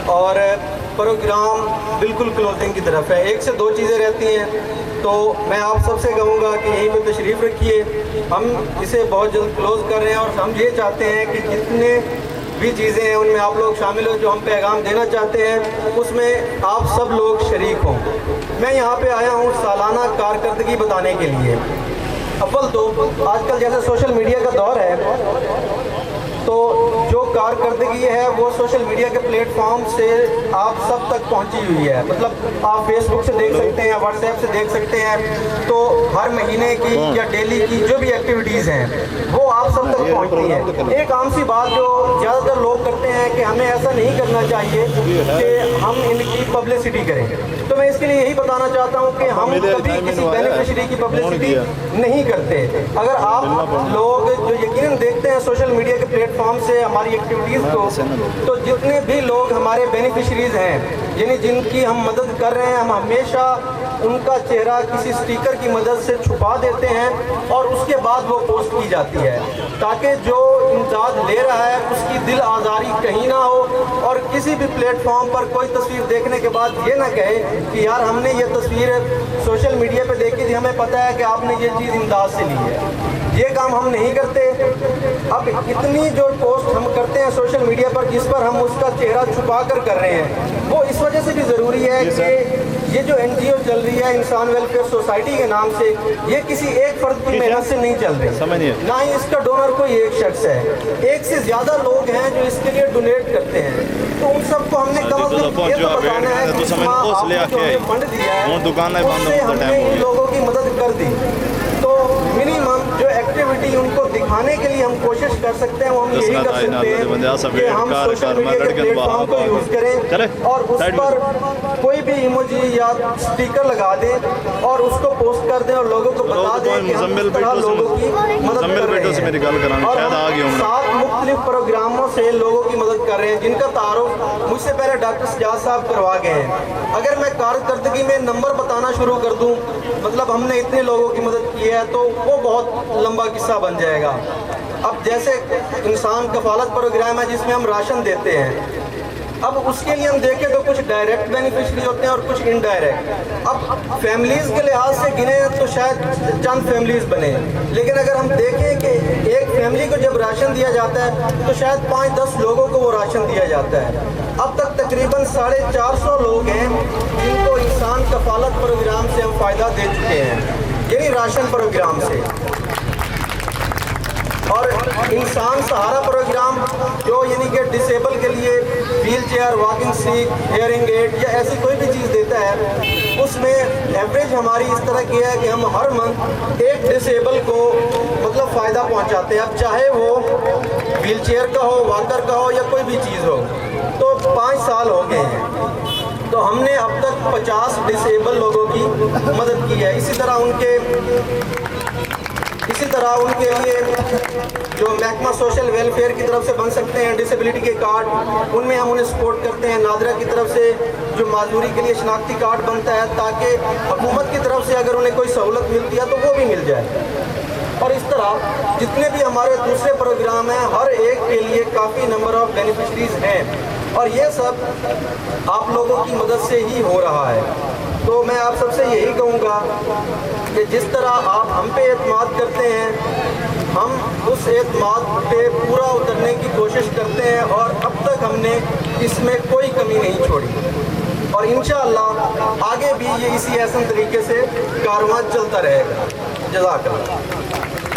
اور پروگرام بالکل کلوزنگ کی طرف ہے. 1 سے 2 چیزیں رہتی ہیں, تو میں آپ سب سے کہوں گا کہ یہیں پہ تشریف رکھیے. ہم اسے بہت جلد کلوز کر رہے ہیں اور ہم یہ چاہتے ہیں کہ جتنے بھی چیزیں ہیں ان میں آپ لوگ شامل ہو. جو ہم پیغام دینا چاہتے ہیں اس میں آپ سب لوگ شریک ہوں. میں یہاں پہ آیا ہوں سالانہ کارکردگی بتانے کے لیے. اول تو آج کل جیسے سوشل میڈیا کا دور ہے, تو جو کارکردگی ہے وہ سوشل میڈیا کے پلیٹ فارم سے آپ سب تک پہنچی ہوئی ہے. مطلب آپ فیس بک سے دیکھ سکتے ہیں, واٹس ایپ سے دیکھ سکتے ہیں, تو ہر مہینے کی یا ڈیلی کی جو بھی ایکٹیویٹیز ہیں وہ آپ سب تک پہنچتی ہیں. ایک عام سی بات جو زیادہ تر لوگ کرتے ہیں کہ ہمیں ایسا نہیں کرنا چاہیے کہ ہم ان کی پبلسٹی کریں, تو میں اس کے لیے یہی بتانا چاہتا ہوں کہ ہم کبھی کسی بینیفیشری کی پبلسٹی نہیں کرتے. اگر آپ لوگ جو یقیناً دیکھتے ہیں سوشل میڈیا کے پلیٹ فارم سے ہماری ایکٹیویٹیز کو, تو جتنے بھی لوگ ہمارے بینیفیشریز ہیں یعنی جن کی ہم مدد کر رہے ہیں, ہم ہمیشہ ان کا چہرہ کسی سٹیکر کی مدد سے چھپا دیتے ہیں اور اس کے بعد وہ پوسٹ کی جاتی ہے, تاکہ جو امداد لے رہا ہے اس کی دل آزاری کہیں نہ ہو اور کسی بھی پلیٹ فارم پر کوئی تصویر دیکھنے کے بعد یہ نہ کہے کہ یار ہم نے یہ تصویر سوشل میڈیا پہ دیکھی تھی, ہمیں پتہ ہے کہ آپ نے یہ چیز امداد سے لی ہے. یہ کام ہم نہیں کرتے. اب اتنی جو پوسٹ ہم کرتے ہیں سوشل میڈیا پر جس پر ہم اس کا چہرہ چھپا کر رہے ہیں, وہ اس وجہ سے بھی ضروری ہے کہ یہ جو NGO چل رہی ہے انسان ویلفیئر سوسائٹی کے نام سے, یہ کسی ایک فرد کی محنت سے نہیں چل رہی, نہ ہی اس کا ڈونر کوئی ایک شخص ہے. 1 سے زیادہ لوگ ہیں جو اس کے لیے ڈونیٹ کرتے ہیں, تو ان سب کو ہم نے کم از کم یہ تو بتانا ہے کہ آپ نے جو ہمیں فنڈ دیا ہے اس سے ہم نے ان لوگوں کی مدد کر دی. تو منیمم جو ایکٹیویٹی ان کو دکھانے کے لیے ہم کوشش کر سکتے ہیں وہ ہم یہی کر سکتے ہیں کہ ہم سوشل میڈیا کے پلیٹ فارم کو یوز کریں اور اس پر کوئی بھی ایموجی یا سٹیکر لگا دیں اور اس کو پوسٹ کر دیں اور لوگوں کو بتا دیں کہ ہم اس طرح لوگوں کی مدد کر رہے ہیں. اور 7 مختلف پروگراموں سے لوگوں کی مدد کر رہے ہیں جن کا تعارف مجھ سے پہلے ڈاکٹر سجاد صاحب کروا گئے ہیں. اگر میں کارکردگی میں نمبر بتانا شروع کر دوں, مطلب ہم نے اتنے لوگوں کی مدد کی ہے, تو وہ بہت لمبا قصہ بن جائے گا. اب جیسے انسان کفالت پروگرام ہے جس میں ہم راشن دیتے ہیں, اب اس کے لیے ہم دیکھیں تو کچھ ڈائریکٹ بینیفیشری ہوتے ہیں اور کچھ انڈائریکٹ. اب فیملیز کے لحاظ سے گنے تو شاید چند فیملیز بنے, لیکن اگر ہم دیکھیں کہ ایک فیملی کو جب راشن دیا جاتا ہے تو شاید 5-10 لوگوں کو وہ راشن دیا جاتا ہے. اب تک تقریباً 450 لوگ ہیں جن کو انسان کفالت پروگرام سے ہم فائدہ دے چکے ہیں, یعنی راشن پروگرام سے. اور انسان سہارا پروگرام جو یعنی کہ ڈسیبل کے لیے wheelchair, walking stick, hearing aid یا ایسی کوئی بھی چیز دیتا ہے, اس میں ایوریج ہماری اس طرح کی ہے کہ ہم ہر منتھ ایک ڈسیبل کو مطلب فائدہ پہنچاتے ہیں. اب چاہے وہ ویل چیئر کا ہو, واکر کا ہو یا کوئی بھی چیز ہو. تو 5 سال ہو گئے ہیں, تو ہم نے اب تک 50 ڈسیبل لوگوں کی مدد کی ہے. اسی طرح ان کے لیے جو محکمہ سوشل ویلفیئر کی طرف سے بن سکتے ہیں ڈسیبلٹی کے کارڈ, ان میں ہم انہیں سپورٹ کرتے ہیں. نادرہ کی طرف سے جو معذوری کے لیے شناختی کارڈ بنتا ہے تاکہ حکومت کی طرف سے اگر انہیں کوئی سہولت ملتی ہے تو وہ بھی مل جائے. اور اس طرح جتنے بھی ہمارے دوسرے پروگرام ہیں ہر ایک کے لیے کافی نمبر آف بینیفیشریز ہیں, اور یہ سب آپ لوگوں کی مدد سے ہی ہو رہا ہے. تو میں آپ سب سے یہی کہوں گا کہ جس طرح آپ ہم پہ اعتماد کرتے ہیں, ہم اس اعتماد پہ پورا اترنے کی کوشش کرتے ہیں, اور اب تک ہم نے اس میں کوئی کمی نہیں چھوڑی, اور انشاءاللہ آگے بھی یہ اسی احسن طریقے سے کارواں چلتا رہے گا. جزاک اللہ.